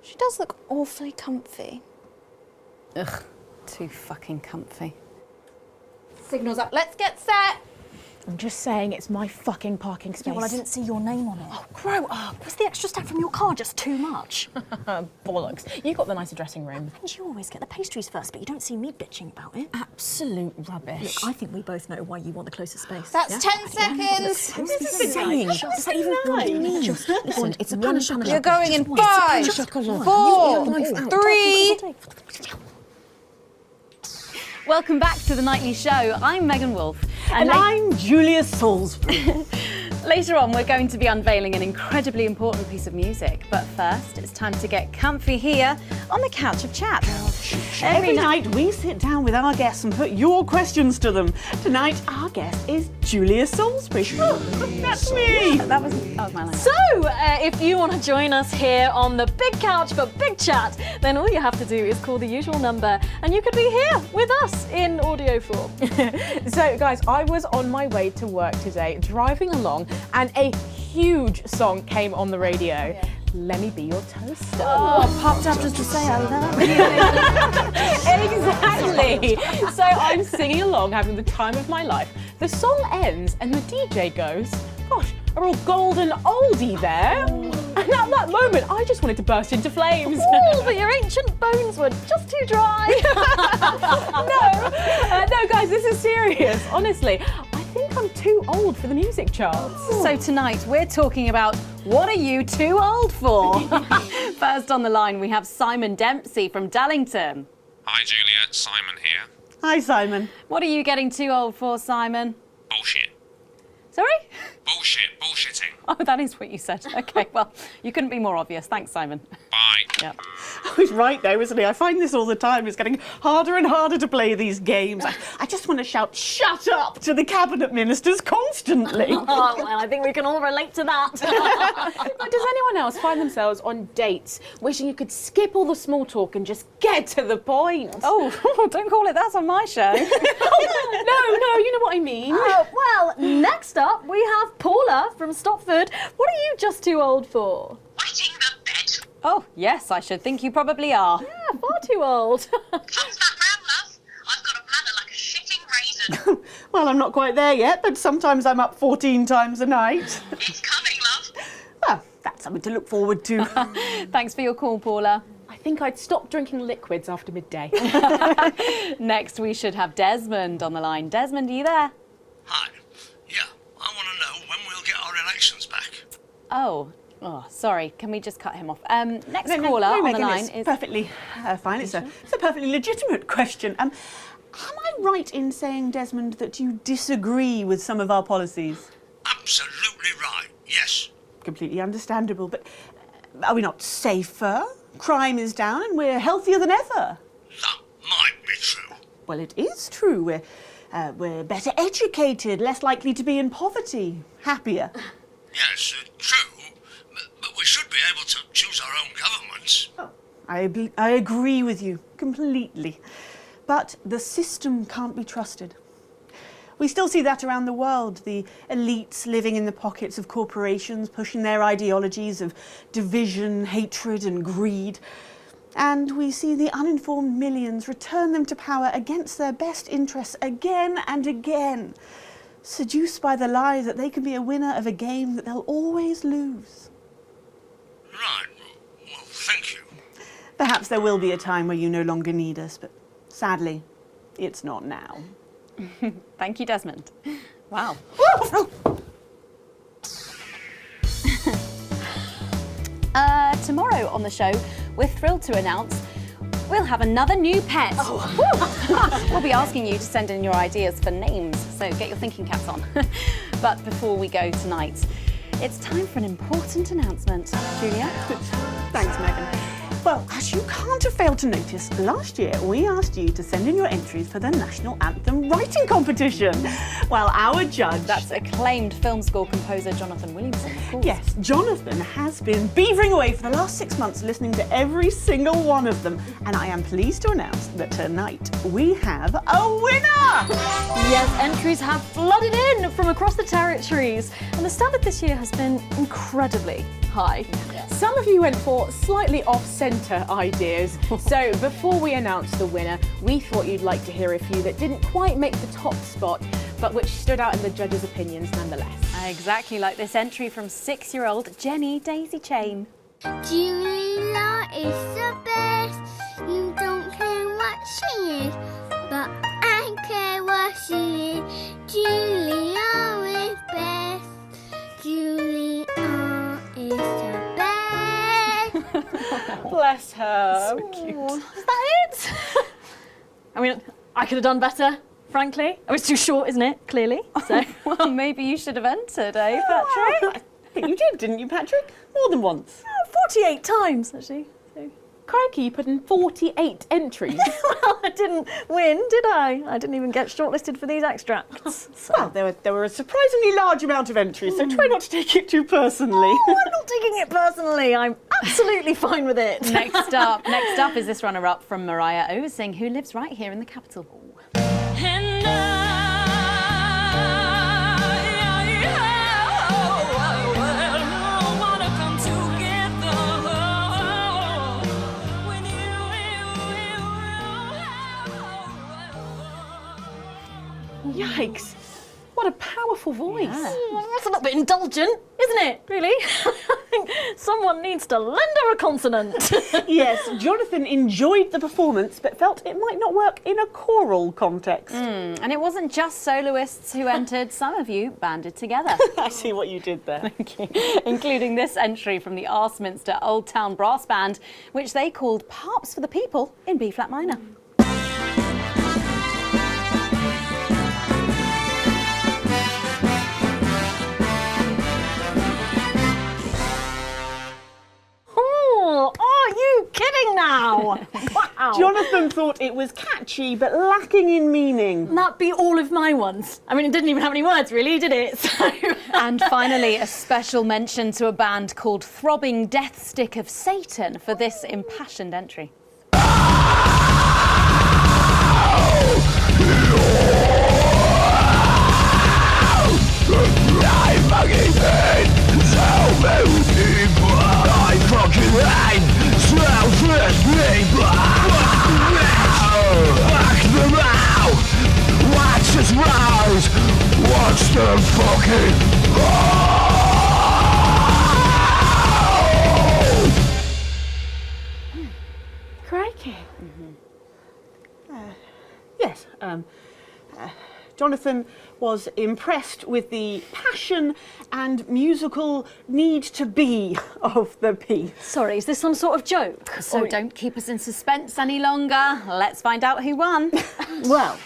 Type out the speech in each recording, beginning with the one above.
She does look awfully comfy. Ugh, too fucking comfy. Signal's up. Let's get set. I'm just saying it's my fucking parking space. Yeah, well, I didn't see your name on it. Oh, grow up. Was the extra step from your car just too much? Bollocks. You got the nicer dressing room. And you always get the pastries first, but you don't see me bitching about it. Absolute rubbish. Look, I think we both know why you want the closest space. That's 10 seconds. What is it saying? Just like even what do you mean? Just listen, it's a pan and You're going in 5, 4, 3. Welcome back to The Nightly Show. I'm Megan Wolfe. And I'm Julia Salisbury. Later on, we're going to be unveiling an incredibly important piece of music. But first, it's time to get comfy here on the Couch of Chat. Every night we sit down with our guests and put your questions to them. Tonight, our guest is Julia Salisbury. That's me. That was my line. So, if you want to join us here on the big couch for big chat, then all you have to do is call the usual number and you could be here with us in audio form. So, guys, I was on my way to work today, driving along, and a huge song came on the radio. Let me be your toaster. Oh, popped up just to say I love you. Exactly. So I'm singing along, having the time of my life. The song ends and the DJ goes, gosh, a real golden oldie there. And at that moment, I just wanted to burst into flames. Oh, but your ancient bones were just too dry. No, guys, this is serious. Honestly, I think I'm too old for the music charts. So tonight, we're talking about what are you too old for? First on the line, we have Simon Dempsey from Dallington. Hi Julia, Simon here. Hi, Simon. What are you getting too old for, Simon? Bullshit. Sorry? Bullshitting. Oh, that is what you said. Okay, well, you couldn't be more obvious. Thanks, Simon. Bye. Yep. Oh, he's right though, isn't he? I find this all the time. It's getting harder and harder to play these games. I just want to shout, shut up, to the cabinet ministers constantly. Oh, well, I think we can all relate to that. Does anyone else find themselves on dates wishing you could skip all the small talk and just get to the point? Oh, don't call it that on my show. No, you know what I mean. Well, next up we have Paula from Stopford. What are you just too old for? Wetting the bed. Oh, yes, I should think you probably are. Yeah, far too old. Comes that round, love. I've got a bladder like a shitting raisin. Well, I'm not quite there yet, but sometimes I'm up 14 times a night. It's coming, love. Well, that's something to look forward to. Thanks for your call, Paula. I think I'd stop drinking liquids after midday. Next, we should have Desmond on the line. Desmond, are you there? Hi. Yeah, I want to know when we'll get our elections back. Oh, sorry. Can we just cut him off? Next caller on the Megan, line it's is... perfectly fine. It's a perfectly legitimate question. Am I right in saying, Desmond, that you disagree with some of our policies? Absolutely right, yes. Completely understandable, but are we not safer? Crime is down and we're healthier than ever. That might be true. Well, it is true. We're better educated, less likely to be in poverty, happier. Yes, true. But we should be able to choose our own governments. I agree with you completely. But the system can't be trusted. We still see that around the world, the elites living in the pockets of corporations, pushing their ideologies of division, hatred and greed. And we see the uninformed millions return them to power against their best interests again and again, seduced by the lie that they can be a winner of a game that they'll always lose. Right. Well, thank you. Perhaps there will be a time where you no longer need us, but sadly, it's not now. Thank you, Desmond. Wow. Tomorrow on the show, we're thrilled to announce we'll have another new pet. We'll be asking you to send in your ideas for names, so get your thinking caps on. But before we go tonight, it's time for an important announcement. Julia? Thanks, Megan. Well, as you can't have failed to notice, last year we asked you to send in your entries for the National Anthem writing competition. Well, our judge... That's acclaimed film score composer Jonathan Williamson, of course. Yes, Jonathan has been beavering away for the last 6 months listening to every single one of them. And I am pleased to announce that tonight we have a winner! Yes, entries have flooded in from across the territories. And the standard this year has been incredibly high. Some of you went for slightly off-centre ideas. So before we announce the winner, we thought you'd like to hear a few that didn't quite make the top spot, but which stood out in the judges' opinions nonetheless. Exactly like this entry from 6-year-old Jenny Daisy Chain. Julia is the best. You don't care what she is, but I care what she is. Julia is best. Julia is the best. Bless her. So cute. Is that it? I mean, I could have done better, frankly. Oh, it's too short, isn't it? Clearly. So. Well, maybe you should have entered, eh, Patrick? I think you did, didn't you, Patrick? More than once. 48 times, actually. So. Crikey, you put in 48 entries. Well, I didn't win, did I? I didn't even get shortlisted for these extracts. So. Well, there were a surprisingly large amount of entries, so try not to take it too personally. Oh, I'm not taking it personally. I'm absolutely fine with it. Next up is this runner-up from Mariah Oversing, who lives right here in the capital. Yikes. What a powerful voice. That's a little bit indulgent, isn't it, really? I think someone needs to lend her a consonant. Yes, Jonathan enjoyed the performance, but felt it might not work in a choral context. And it wasn't just soloists who entered, some of you banded together. I see what you did there. Thank you. Including this entry from the Arsminster Old Town Brass Band, which they called Harps for the People in B-flat minor. Are you kidding now? Wow. Jonathan thought it was catchy, but lacking in meaning. That be all of my ones. I mean, it didn't even have any words, really, did it? So. And finally, a special mention to a band called Throbbing Death Stick of Satan for this impassioned entry. What's the fucking Crikey. Yes, Jonathan was impressed with the passion and musical need to be of the piece. Sorry, is this some sort of joke? So don't keep us in suspense any longer. Let's find out who won. Well,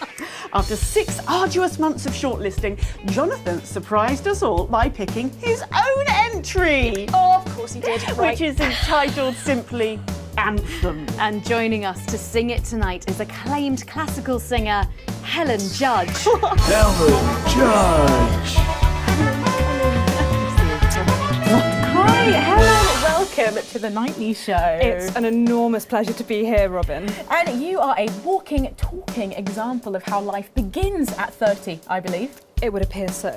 after 6 arduous months of shortlisting, Jonathan surprised us all by picking his own entry. Oh, of course he did. Which is entitled simply Anthem. And joining us to sing it tonight is acclaimed classical singer Helen Judge. Helen Judge? Hi, Helen. Welcome to the Nightly Show. It's an enormous pleasure to be here, Robin. And you are a walking, talking example of how life begins at 30, I believe. It would appear so.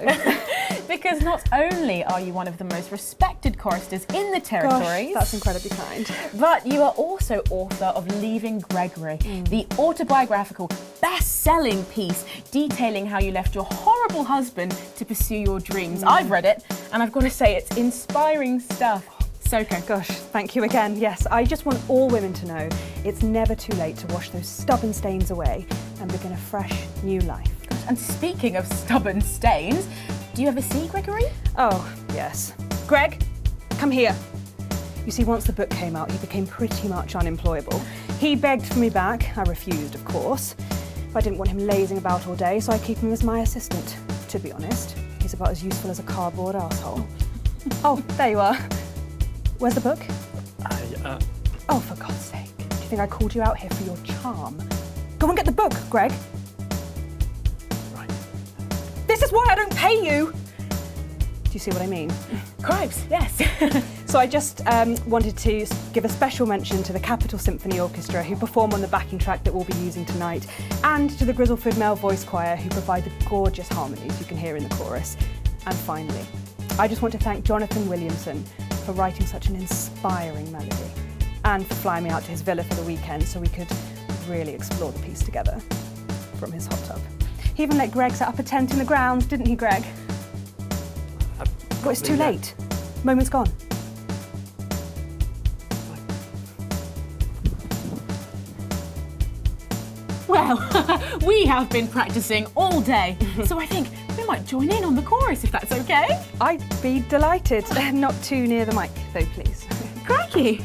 Because not only are you one of the most respected choristers in the territories, Gosh, that's incredibly kind. but you are also author of Leaving Gregory, the autobiographical, best-selling piece detailing how you left your horrible husband to pursue your dreams. I've read it, and I've got to say it's inspiring stuff. So good. Gosh, thank you again. Yes, I just want all women to know it's never too late to wash those stubborn stains away and begin a fresh, new life. And speaking of stubborn stains, do you ever see Gregory? Oh, yes. Greg, come here. You see, once the book came out, he became pretty much unemployable. He begged for me back. I refused, of course. But I didn't want him lazing about all day, so I keep him as my assistant. To be honest, he's about as useful as a cardboard asshole. Oh, there you are. Where's the book? Oh, for God's sake. Do you think I called you out here for your charm? Go and get the book, Greg. Right. This is why I don't pay you! Do you see what I mean? Cripes, yes. So I just wanted to give a special mention to the Capitol Symphony Orchestra, who perform on the backing track that we'll be using tonight, and to the Grizzleford Male Voice Choir, who provide the gorgeous harmonies you can hear in the chorus. And finally, I just want to thank Jonathan Williamson for writing such an inspiring melody and for flying me out to his villa for the weekend so we could really explore the piece together from his hot tub. He even let Greg set up a tent in the grounds, didn't he, Greg? Well, it's too late. Moment's gone. Well, we have been practicing all day, so I think we might join in on the chorus if that's okay. I'd be delighted. Not too near the mic, though, please. Crikey!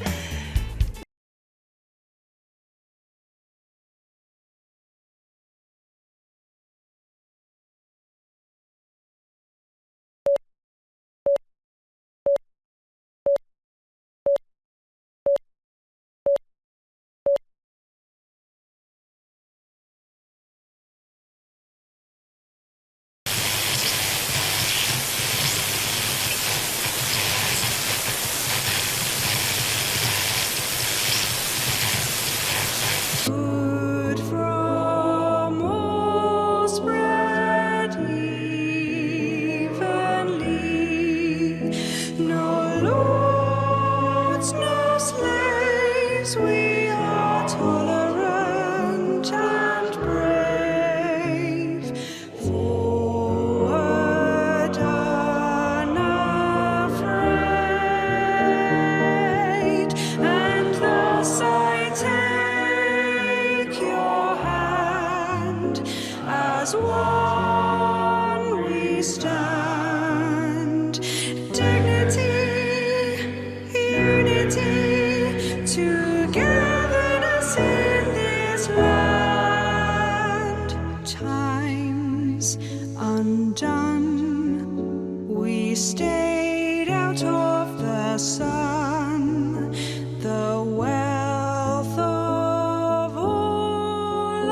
We are tolerant and brave, forward unafraid, and thus I take your hand, as one we stand, dignity, unity, togetherness in this land. Times undone, we stayed out of the sun. The wealth of all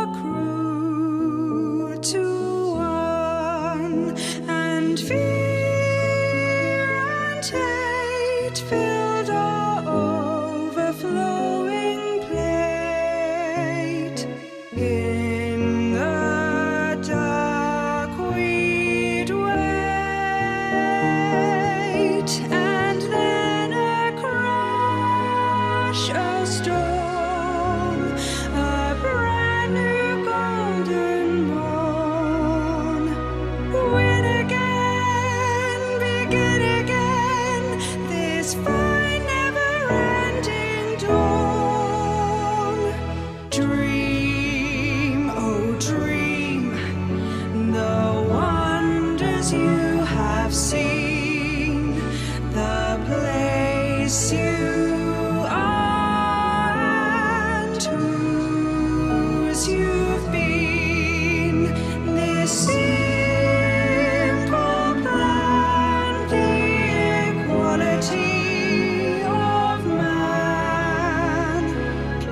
accrued to one, and fear and hate filled our overflowing plate. In the dark we'd wait, and then a crash, a storm, a brand new golden morn. Win again, begin again, this fine never-ending dawn. Dream, oh dream, the wonders you have seen, the place you are and whose you've been. This simple plan, the equality of man,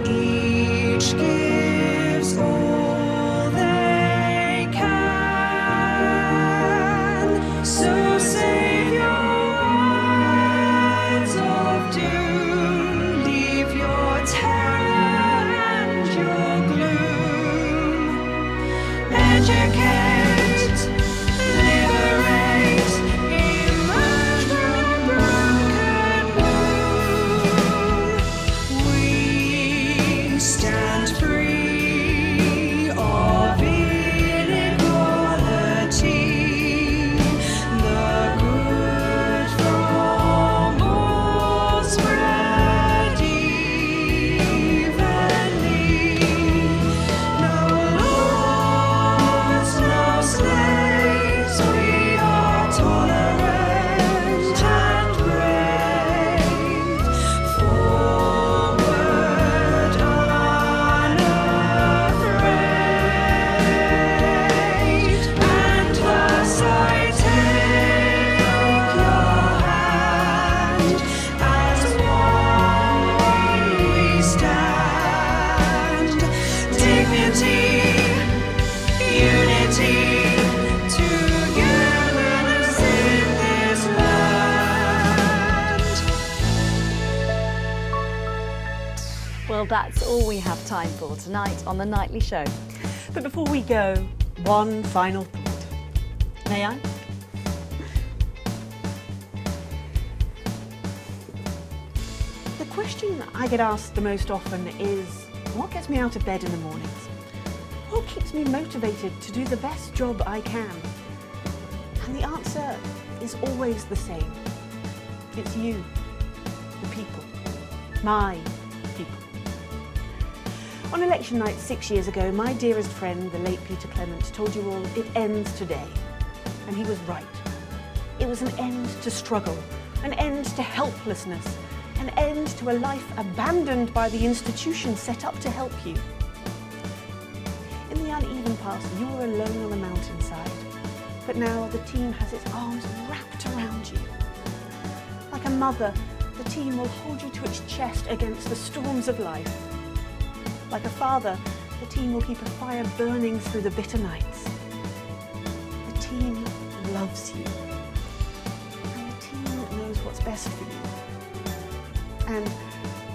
each gives all they can. So save your words of doom, leave your terror and your gloom. Educate, liberate, emerge from broken womb. We stand free of inequality, the good from all spread evenly. No lords, no slaves, we are tolerant and brave, forward unafraid, and thus I take your hand, as one we stand, dignity, unity, togetherness in this land. Well, that's all we have time for tonight on The Nightly Show. But before we go, one final thought. May I? question I get asked the most often is, what gets me out of bed in the mornings? What keeps me motivated to do the best job I can? And the answer is always the same. It's you, the people, my people. On election night 6 years ago, my dearest friend, the late Peter Clement, told you all it ends today. And he was right. It was an end to struggle, an end to helplessness, an end to a life abandoned by the institution set up to help you. In the uneven past, you were alone on a mountainside, but now the team has its arms wrapped around you. Like a mother, the team will hold you to its chest against the storms of life. Like a father, the team will keep a fire burning through the bitter nights. The team loves you. And the team knows what's best for you. And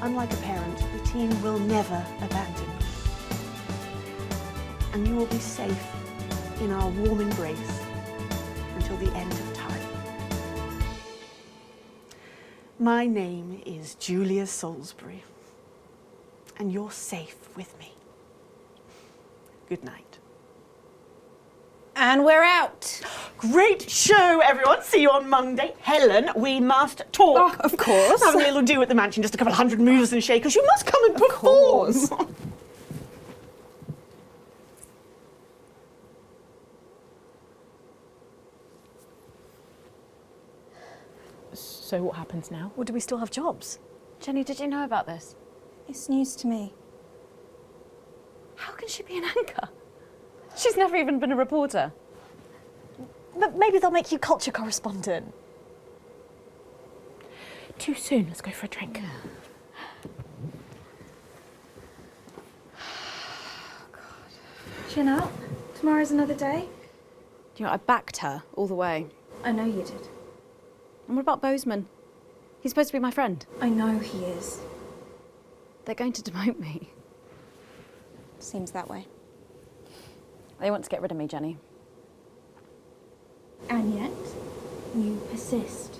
unlike a parent, the team will never abandon you. And you will be safe in our warm embrace until the end of time. My name is Julia Salisbury, and you're safe with me. Good night. And we're out. Great show, everyone. See you on Monday. Helen, we must talk. Oh, of course. Having a little do at the mansion, just a couple of 100 movers and shakers. You must come and perform. So what happens now? Well, do we still have jobs? Jenny, did you know about this? It's news to me. How can she be an anchor? She's never even been a reporter. But maybe they'll make you culture correspondent. Too soon. Let's go for a drink. Chin up. Tomorrow's another day. You know, I backed her all the way. I know you did. And what about Bozeman? He's supposed to be my friend. I know he is. They're going to demote me. Seems that way. They want to get rid of me, Jenny. And yet, you persist.